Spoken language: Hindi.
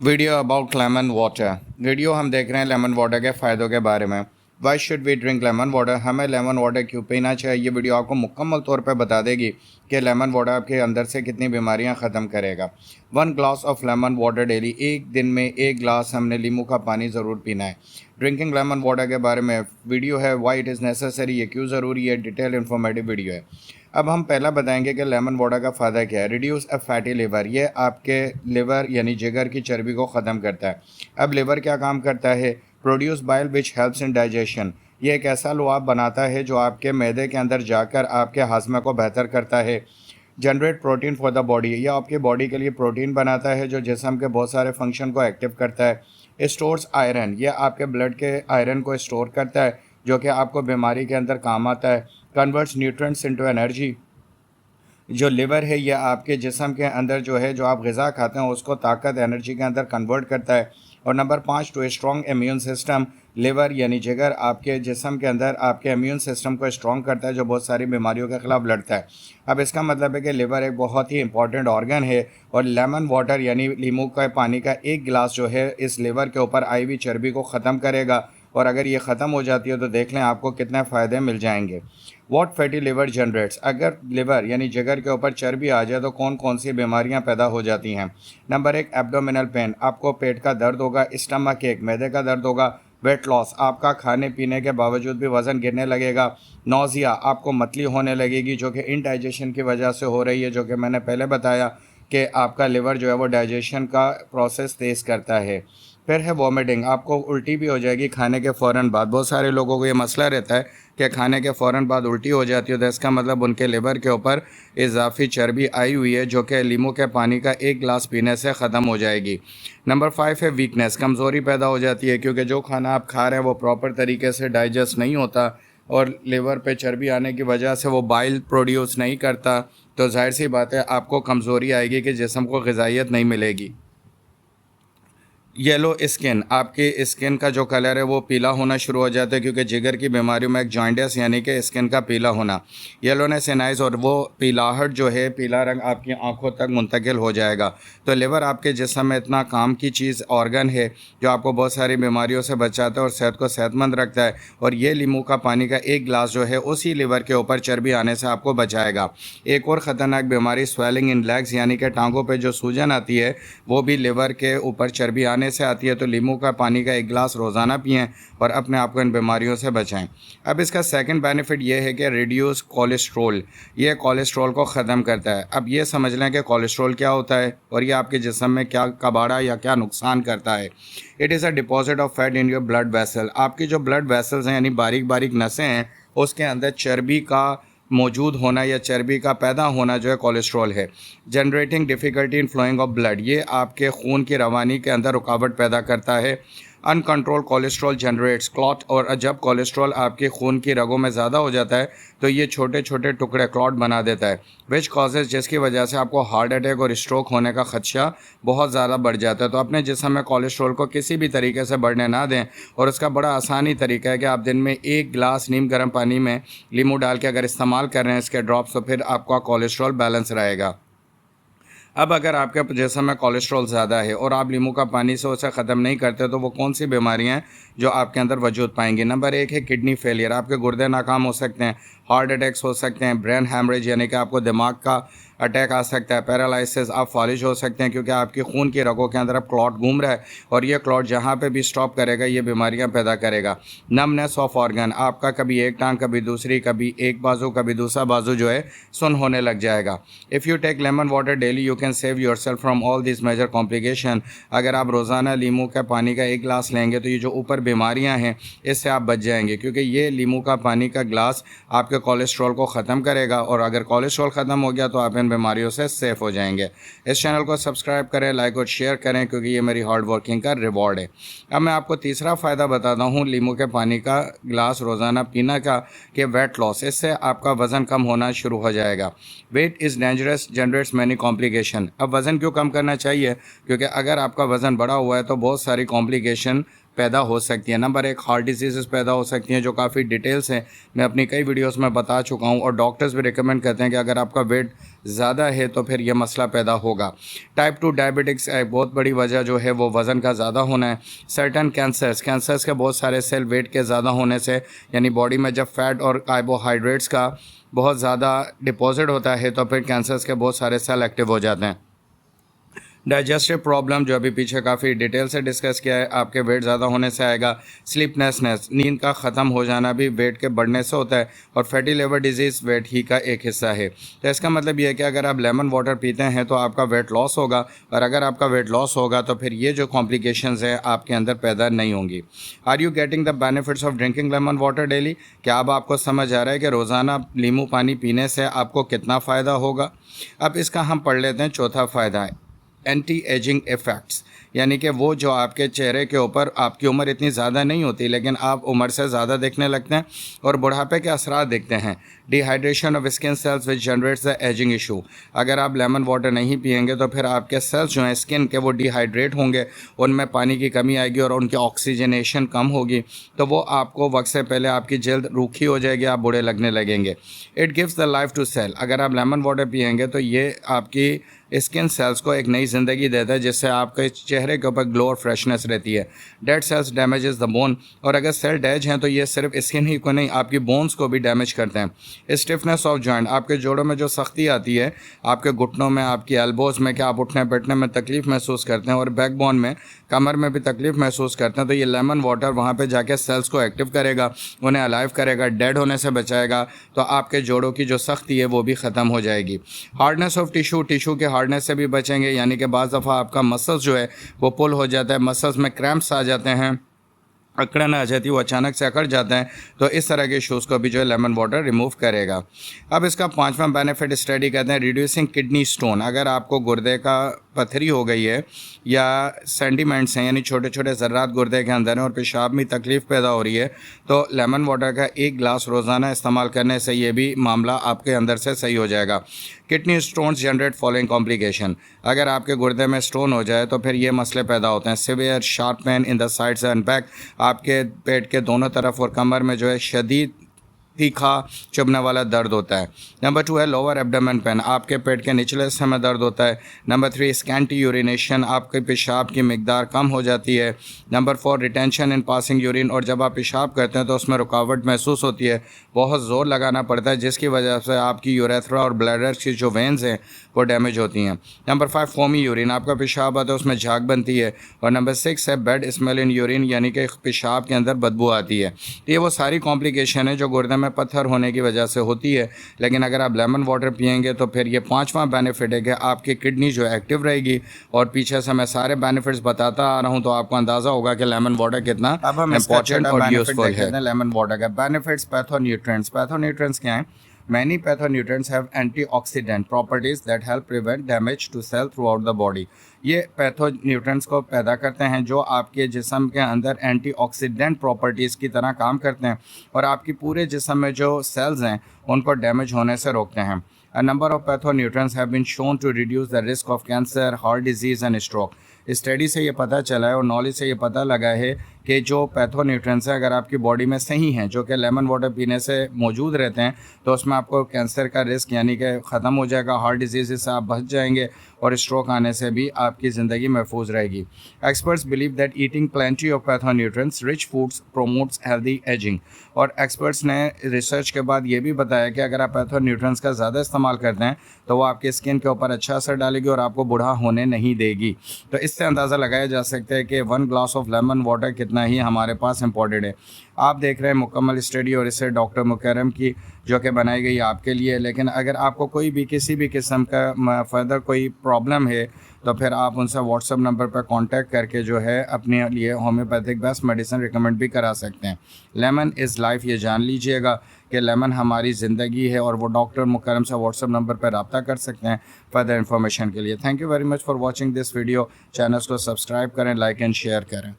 Video about lemon water. Video हम देख रहे हैं लेमन वाटर के फ़ायदों के बारे में। Why should we drink lemon water, हमें लेमन वाटर क्यों पीना चाहिए। ये वीडियो आपको मुकम्मल तौर पे बता देगी कि लेमन वाटर आपके अंदर से कितनी बीमारियां ख़त्म करेगा। 1 glass of lemon water daily, एक दिन में 1 गिलास हमने नींबू का पानी ज़रूर पीना है। ड्रिंकिंग लेमन वाटर के बारे में वीडियो है, वाई इट इज़ नेसेसरी, ये क्यों ज़रूरी है, डिटेल इन्फॉर्मेटिव वीडियो है। अब हम पहला बताएंगे कि लेमन वाटर का फ़ायदा क्या है। रिड्यूस अ फैटी लिवर, ये आपके लिवर यानी जिगर की चर्बी को ख़त्म करता है। अब लिवर क्या काम करता है? Produce bile which helps in digestion, ये एक ऐसा लुआब बनाता है जो आपके मैदे के अंदर जाकर आपके हाजमे को बेहतर करता है। Generate protein for the body, यह आपकी बॉडी के लिए प्रोटीन बनाता है जो जिस्म के बहुत सारे फंक्शन को एक्टिव करता है। स्टोर्स आयरन, यह आपके ब्लड के आयरन को स्टोर करता है जो कि आपको बीमारी के अंदर काम आता है। कन्वर्ट्स न्यूट्रिएंट्स इनटू एनर्जी, जो लिवर है यह आपके जिस्म के अंदर जो है जो आप ग़िज़ा खाते हैं उसको ताकत एनर्जी के अंदर कन्वर्ट करता है। और number 5, to strong immune system, liver यानी जिगर आपके जिस्म के अंदर आपके इम्यून सिस्टम को स्ट्रॉन्ग करता है जो बहुत सारी बीमारियों के ख़िलाफ़ लड़ता है। अब इसका मतलब है कि लिवर एक बहुत ही इंपॉर्टेंट ऑर्गन है और लेमन वाटर यानी नींबू का पानी का 1 गिलास जो है इस लिवर के ऊपर आई हुई चर्बी को ख़त्म करेगा। और अगर ये ख़त्म हो जाती है तो देख लें आपको कितने फ़ायदे मिल जाएंगे। वॉट फैटी लिवर जनरेट्स, अगर लिवर यानी जिगर के ऊपर चर्बी आ जाए तो कौन कौन सी बीमारियां पैदा हो जाती हैं। नंबर 1, एब्डोमिनल पेन, आपको पेट का दर्द होगा। स्टमक एक, मैदे का दर्द होगा। वेट लॉस, आपका खाने पीने के बावजूद भी वज़न गिरने लगेगा। नोज़िया, आपको मतली होने लगेगी जो कि इनडाइजेशन की वजह से हो रही है, जो कि मैंने पहले बताया कि आपका लिवर जो है वो डाइजेशन का प्रोसेस तेज़ करता है। फिर है वॉमिटिंग, आपको उल्टी भी हो जाएगी खाने के फ़ौरन बाद। बहुत सारे लोगों को ये मसला रहता है कि खाने के फ़ौरन बाद उल्टी हो जाती है, तो इसका मतलब उनके लिवर के ऊपर इजाफी चर्बी आई हुई है जो कि नींबू के पानी का 1 गिलास पीने से ख़त्म हो जाएगी। नंबर 5 है वीकनेस, कमज़ोरी पैदा हो जाती है क्योंकि जो खाना आप खा रहे हैं वो प्रॉपर तरीके से डाइजेस्ट नहीं होता और लिवर पे चर्बी आने की वजह से वो बाइल प्रोड्यूस नहीं करता, तो जाहिर सी बात है आपको कमज़ोरी आएगी कि जिस्म को ग़िज़ाइयत नहीं मिलेगी। येलो स्किन, आपकी स्किन का जो कलर है वो पीला होना शुरू हो जाता है क्योंकि जिगर की बीमारियों में एक जॉइंटिस यानी कि स्किन का पीला होना। येलोनेस इन आइज, और वो पीलाहट जो है पीला रंग आपकी आंखों तक मुंतकिल हो जाएगा। तो लिवर आपके जिस्म में इतना काम की चीज़ ऑर्गन है जो आपको बहुत सारी बीमारियों से बचाता है और सेहत को सेहतमंद रखता है। और ये नींबू का पानी का 1 गिलास जो है उसी लिवर के ऊपर चर्बी आने से आपको बचाएगा। एक और ख़तरनाक बीमारी स्वेलिंग इन लेग्स, यानी कि टांगों पर जो सूजन आती है वो भी लिवर के ऊपर चर्बी आने से आती है। तो नींबू का पानी का 1 गिलास रोज़ाना पिएं और अपने आप को इन बीमारियों से बचाएं। अब इसका सेकंड बेनिफिट ये है कि रिड्यूस कोलेस्ट्रोल, ये कोलेस्ट्रोल को ख़त्म करता है। अब ये समझ लें कि कोलेस्ट्रोल क्या होता है और ये आपके जिस्म में क्या कबाड़ा या क्या नुकसान करता है। It is a deposit of fat in your blood vessel, आपकी जो ब्लड वेसल्स हैं यानी बारीक बारीक नसें हैं उसके अंदर चर्बी का मौजूद होना या चर्बी का पैदा होना जो है कोलेस्ट्रॉल है। Generating difficulty in flowing of blood, ये आपके खून की रवानी के अंदर रुकावट पैदा करता है। अनकंट्रोल कोलेस्ट्रॉल जनरेट्स क्लॉट, और जब कोलेस्ट्रॉल आपके खून की रगों में ज़्यादा हो जाता है तो ये छोटे छोटे टुकड़े क्लॉट बना देता है, विच कॉजेज़, जिसकी वजह से आपको हार्ट अटैक और स्ट्रोक होने का खदशा बहुत ज़्यादा बढ़ जाता है। तो अपने जिस्म में कोलेस्ट्रॉल को किसी भी तरीके से बढ़ने ना दें और उसका बड़ा आसानी तरीका है कि आप दिन में 1 गिलास नीम गर्म पानी में लीमू डाल के अगर इस्तेमाल कर रहे हैं इसके ड्रॉप्स, तो फिर आपका कोलेस्ट्रॉल बैलेंस रहेगा। अब अगर आपके जिस्म में कोलेस्ट्रॉल ज़्यादा है और आप नींबू का पानी से उसे ख़त्म नहीं करते तो वो कौन सी बीमारियां हैं जो आपके अंदर वजूद पाएंगी। नंबर 1 है किडनी फेलियर, आपके गुर्दे नाकाम हो सकते हैं। हार्ट अटैक्स हो सकते हैं। ब्रेन हैमरेज, यानी कि आपको दिमाग का अटैक आ सकता है। पैरालिसिस, आप फालिज हो सकते हैं क्योंकि आपकी खून की रगों के अंदर अब क्लॉट घूम रहा है और ये क्लॉट जहाँ पे भी स्टॉप करेगा ये बीमारियां पैदा करेगा। नमनेस ऑफ ऑर्गन, आपका कभी एक टांग कभी दूसरी, कभी एक बाजू कभी दूसरा बाजू जो है सुन होने लग जाएगा। If you take lemon water daily you can save yourself from all this major complication, अगर आप रोज़ाना नींबू का पानी का 1 गिलास लेंगे तो ये जो ऊपर बीमारियाँ हैं इससे आप बच जाएंगे क्योंकि ये नींबू का पानी का गिलास आपके कोलेस्ट्रॉल को ख़त्म करेगा और अगर कोलेस्ट्रॉल ख़त्म हो गया तो आप इन बीमारियों से सेफ़ हो जाएंगे। इस चैनल को सब्सक्राइब करें, लाइक और शेयर करें क्योंकि ये मेरी हार्ड वर्किंग का रिवॉर्ड है। अब मैं आपको तीसरा फ़ायदा बताता हूँ नींबू के पानी का गिलास रोज़ाना पीना का, कि वेट लॉस, इससे आपका वज़न कम होना शुरू हो जाएगा। Weight is dangerous generates many complication, अब वज़न क्यों कम करना चाहिए, क्योंकि अगर आपका वज़न बढ़ा हुआ है तो बहुत सारी कॉम्प्लिकेशन पैदा हो सकती है। नंबर 1, हार्ट डिजीज़ पैदा हो सकती हैं जो काफ़ी डिटेल्स हैं, मैं अपनी कई वीडियोस में बता चुका हूं, और डॉक्टर्स भी रिकमेंड करते हैं कि अगर आपका वेट ज़्यादा है तो फिर यह मसला पैदा होगा। टाइप 2 डायबिटिक्स एक बहुत बड़ी वजह जो है वो वज़न का ज़्यादा होना है। सर्टन कैंसर्स के बहुत सारे सेल वेट के ज़्यादा होने से, यानी बॉडी में जब फैट और कार्बोहाइड्रेट्स का बहुत ज़्यादा डिपॉजिट होता है तो फिर कैंसर्स के बहुत सारे सेल एक्टिव हो जाते हैं। डाइजेस्टिव प्रॉब्लम जो अभी पीछे काफ़ी डिटेल से डिस्कस किया है, आपके वेट ज़्यादा होने से आएगा। स्लीपनेसनेस, नींद का ख़त्म हो जाना भी वेट के बढ़ने से होता है, और फैटी लिवर डिजीज़ वेट ही का एक हिस्सा है। तो इसका मतलब ये है कि अगर आप लेमन वाटर पीते हैं तो आपका वेट लॉस होगा, और अगर आपका वेट लॉस होगा तो फिर ये जो कॉम्प्लिकेशंस हैं आपके अंदर पैदा नहीं होंगी। Are you getting the benefits of drinking lemon water daily? क्या अब आपको समझ आ रहा है कि रोज़ाना नींबू पानी पीने से आपको कितना फ़ायदा होगा? अब इसका हम पढ़ लेते हैं चौथा फ़ायदा है एंटी एजिंग इफ़ेक्ट्स, यानी कि वो जो आपके चेहरे के ऊपर, आपकी उम्र इतनी ज़्यादा नहीं होती लेकिन आप उम्र से ज़्यादा दिखने लगते हैं और बुढ़ापे के असरात दिखते हैं। Dehydration of skin cells which generates the ageing issue. अगर आप लेमन वाटर नहीं पिएंगे तो फिर आपके सेल्स जो हैं स्किन के वो डिहाइड्रेट होंगे, उनमें पानी की कमी आएगी और उनकी ऑक्सीजनेशन कम होगी, तो वो आपको वक्त से पहले आपकी जल्द रूखी हो जाएगी, आप बूढ़े लगने लगेंगे। It gives the life to cell. अगर आप लेमन वाटर पिएंगे तो ये आपकी स्किन सेल्स को एक नई ज़िंदगी देता है, जिससे आपके चेहरे के ऊपर ग्लो और फ्रेशनेस रहती है। Dead cells damages the bone, और अगर सेल डैमेज हैं तो ये सिर्फ स्किन ही को नहीं, आपकी बोन्स को भी डैमेज करते हैं। स्टिफनेस ऑफ जॉइंट, आपके जोड़ों में जो सख्ती आती है, आपके घुटनों में, आपकी एल्बोज़ में, क्या आप उठने बैठने में तकलीफ़ महसूस करते हैं, और बैकबोन में, कमर में भी तकलीफ़ महसूस करते हैं, तो ये लेमन वाटर वहाँ पर जाके सेल्स को एक्टिव करेगा, उन्हें अलाइव करेगा, डेड होने से बचाएगा, तो आपके जोड़ों की जो सख्ती है वो भी ख़त्म हो जाएगी। हार्डनेस ऑफ टिशू के हार्डनेस से भी बचेंगे, यानी कि बाज़ दफ़ा आपका मसल्स जो है वो पुल हो जाता है, मसल्स में क्रैम्प्स आ जाते हैं, अकड़न आ जाती है, वो अचानक से अकड़ जाते हैं, तो इस तरह के इशूज़ को भी जो है लेमन वाटर रिमूव करेगा। अब इसका पांचवा बेनिफिट स्टडी कहते हैं रिड्यूसिंग किडनी स्टोन। अगर आपको गुर्दे का पथरी हो गई है या सेंडिमेंट्स हैं, यानी छोटे छोटे ज़र्रात गुर्दे के अंदर हैं और पेशाब में तकलीफ़ पैदा हो रही है, तो लेमन वाटर का 1 गिलास रोज़ाना इस्तेमाल करने से ये भी मामला आपके अंदर से सही हो जाएगा। Kidney stones generate following complication. अगर आपके गुर्दे में स्टोन हो जाए तो फिर ये मसले पैदा होते हैं। Severe sharp pain in the sides and back, आपके पेट के दोनों तरफ और कमर में जो है शदीद तीखा चुभने वाला दर्द होता है। नंबर 2 है लोअर एब्डोमेन पेन, आपके पेट के निचले हिस्से में दर्द होता है। नंबर 3 स्कैंटी यूरिनेशन, आपके पेशाब की मिकदार कम हो जाती है। नंबर 4 रिटेंशन इन पासिंग यूरिन, और जब आप पेशाब करते हैं तो उसमें रुकावट महसूस होती है, बहुत ज़ोर लगाना पड़ता है, जिसकी वजह से आपकी यूरेथ्रा और ब्लैडर की जो वेन्स हैं वो डैमेज होती हैं। नंबर 5 फोमी यूरिन, आपका पेशाब आता है उसमें झाग बनती है। और नंबर 6 है बैड स्मेल इन यूरिन, यानी कि पेशाब के अंदर बदबू आती है। तो ये वो सारी कॉम्प्लिकेशन है जो गुर्दे में पत्थर होने की वजह से होती है, लेकिन अगर आप लेमन वाटर पिएंगे तो फिर ये पांचवा बेनिफिट है कि आपकी किडनी जो एक्टिव रहेगी। और पीछे से मैं सारे बेनिफिट्स बताता आ रहा हूं तो आपको अंदाजा होगा कि लेमन वाटर कितना इंपॉर्टेंट और यूजफुल है। लेमन वाटर का बेनिफिट्स, पैथोन्यूट्रिएंट्स क्या हैं? Many pathonutrients have antioxidant properties that help prevent damage to cell throughout the body. ये पैथोन्यूट्रिएंट्स को पैदा करते हैं जो आपके जिस्म के अंदर एंटीऑक्सीडेंट प्रॉपर्टीज़ की तरह काम करते हैं और आपकी पूरे जिस्म में जो सेल्स हैं उनको डैमेज होने से रोकते हैं। A number of pathonutrients have been shown to reduce the risk of cancer, heart disease and stroke. Study से ये पता चला है और नॉलेज से ये पता लगा है कि जो पैथोन्यूट्रिएंट्स हैं अगर आपकी बॉडी में सही हैं, जो कि लेमन वाटर पीने से मौजूद रहते हैं, तो उसमें आपको कैंसर का रिस्क यानी कि ख़त्म हो जाएगा, हार्ट डिजीज़ से आप बच जाएंगे और स्ट्रोक आने से भी आपकी ज़िंदगी महफूज रहेगी। Experts believe that eating plenty of phytonutrients rich foods promotes healthy ageing. और एक्सपर्ट्स ने रिसर्च के बाद ये भी बताया कि अगर आप पैथोन्यूट्रिएंट्स का ज़्यादा इस्तेमाल करते हैं तो वो आपके स्किन के ऊपर अच्छा असर डालेगी और आपको बूढ़ा होने नहीं देगी। तो इससे अंदाज़ा लगाया जा सकता है कि 1 ग्लास ऑफ लेमन वाटर कितना ही हमारे पास इंपॉर्टेंट है। आप देख रहे हैं मुकम्मल स्टडी और इससे डॉक्टर मुकरम की जो कि बनाई गई आपके लिए। लेकिन अगर आपको कोई भी किसी भी किस्म का फर्दर कोई प्रॉब्लम है तो फिर आप उनसे व्हाट्सएप नंबर पर कांटेक्ट करके जो है अपने लिए होम्योपैथिक बेस्ट मेडिसिन रिकमेंड भी करा सकते हैं। लेमन इज़ लाइफ, ये जान लीजिएगा कि लेमन हमारी ज़िंदगी है और वो डॉक्टर मुकरम से व्हाट्सएप नंबर पर रब्ता कर सकते हैं फर्दर इन्फॉर्मेशन के लिए। Thank you very much for watching this video. Channel को सब्सक्राइब करें, लाइक एंड शेयर करें।